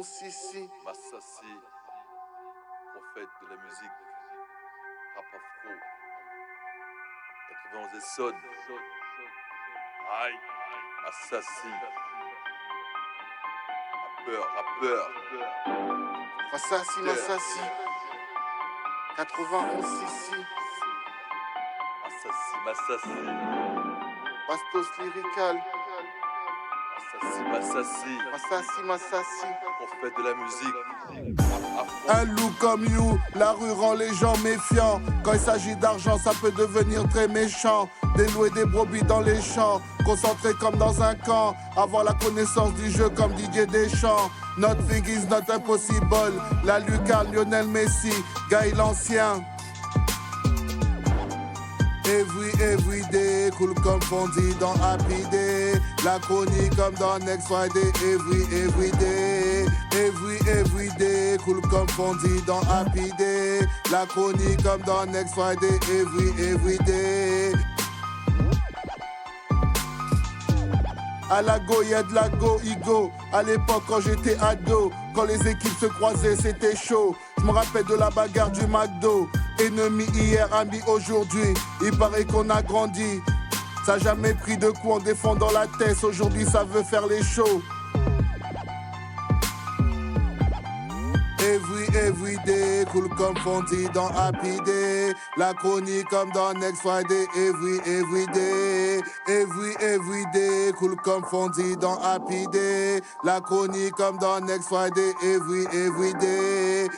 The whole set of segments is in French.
91 ici. Massassi, prophète de la musique, rap afro, 91 Essonne. Aïe, Massassi, rappeur. Massassi. 91 ici. Massassi. Bastos lyrical. Massassi. Prophète de la musique. Un loup comme you, la rue rend les gens méfiants. Quand il s'agit d'argent, ça peut devenir très méchant. Des loups et des brebis dans les champs, concentrés comme dans un camp. Avoir la connaissance du jeu comme Didier Deschamps. Nothing is not impossible. La lucarne, Lionel Messi, Gaël l'ancien. Every day, cool comme Fondy dans Happy Day. La chronique comme dans Next Friday. Every day. Every day, cool comme Fondy dans Happy Day. La chronique comme dans Next Friday. Every day. À la go, y'a de la go. À l'époque quand j'étais ado, quand les équipes se croisaient, c'était chaud. Je me rappelle de la bagarre du McDo. Ennemi hier, ami aujourd'hui. Il paraît qu'on a grandi. Ça a jamais pris de coup en défendant la tête. Aujourd'hui ça veut faire les shows. Every day, cool comme Fondy dans Happy Day. La chronique comme dans Next Friday. Every day. Every day, cool comme Fondy dans Happy Day. La chronique comme dans Next Friday. Every day.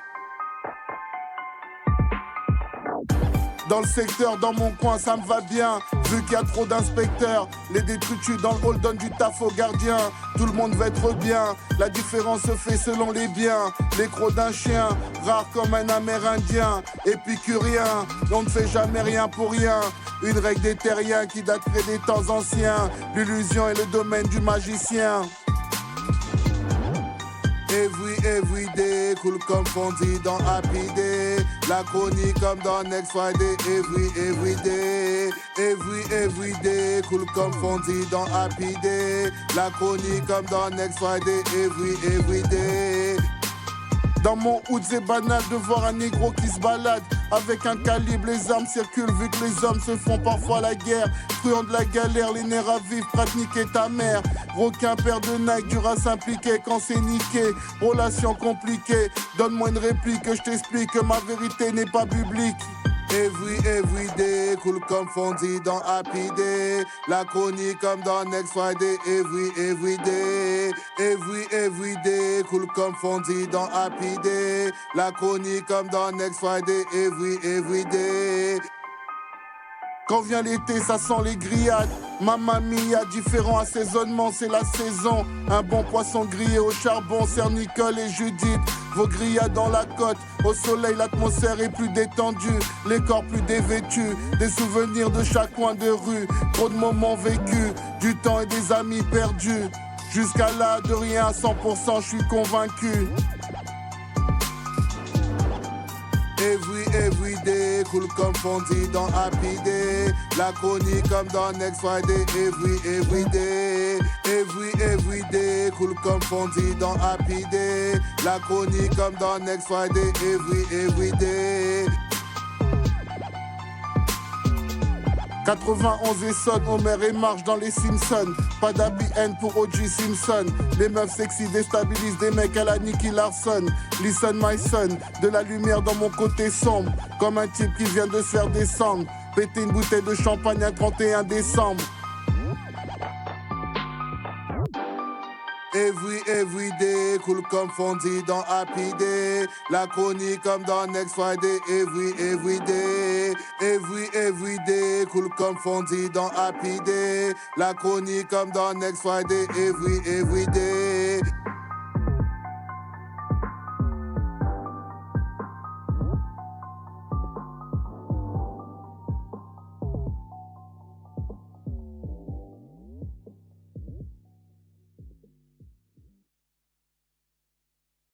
Dans le secteur, dans mon coin, ça me va bien. Vu qu'il y a trop d'inspecteurs, les détritus dans le hall donnent du taf aux gardiens. Tout le monde va être bien, la différence se fait selon les biens. Les crocs d'un chien, rare comme un amérindien. Épicurien, on ne fait jamais rien pour rien. Une règle des terriens qui daterait des temps anciens. L'illusion est le domaine du magicien. Every day, cool comme Fondy dans Happy Day. La chronique comme dans Next Friday. Every day. Every day, cool comme Fondy dans Happy Day. La chronique comme dans Next Friday. Every day. Dans mon hood, c'est banal de voir un négro qui se balade. Avec un calibre, les armes circulent vu que les hommes se font parfois la guerre. Truand de la galère, les nerfs à vivre, pratiquer ta mère. Requin, père de Nike, dur à s'impliquer quand c'est niqué. Relation compliquée, donne-moi une réplique que je t'explique que ma vérité n'est pas publique. Every day, cool comme Fondy dans Happy Day. La chronique comme dans Next Friday. Every day. Every day, cool comme Fondy dans Happy Day. La chronique comme dans Next Friday. Every day. Quand vient l'été, ça sent les grillades. Mamma mia, différents assaisonnements, c'est la saison. Un bon poisson grillé au charbon, Sœur Nicole et Judith. Vos grillades dans la côte, au soleil l'atmosphère est plus détendue. Les corps plus dévêtus, des souvenirs de chaque coin de rue. Trop de moments vécus, du temps et des amis perdus. Jusqu'à là, de rien à 100%, je suis convaincu. Every day, cool comme Fondy dans Happy Day. La chronique comme dans Next Friday. Every day. Every day, cool comme Fondy dans Happy Day. La chronique comme dans Next Friday. Every day. 91 Essonne, Homer et Marge dans les Simpsons. Pas d'happy end pour O.J. Simpson. Les meufs sexy déstabilisent des mecs à la Nicky Larson. Listen my son, de la lumière dans mon côté sombre. Comme un type qui vient de se faire descendre. Péter une bouteille de champagne un 31 décembre. Every day, cool comme Fondy dans Happy Day. La chronique comme dans Next Friday. Every day. Every day, cool comme Fondy dans Happy Day. La chronique comme dans Next Friday. Every day.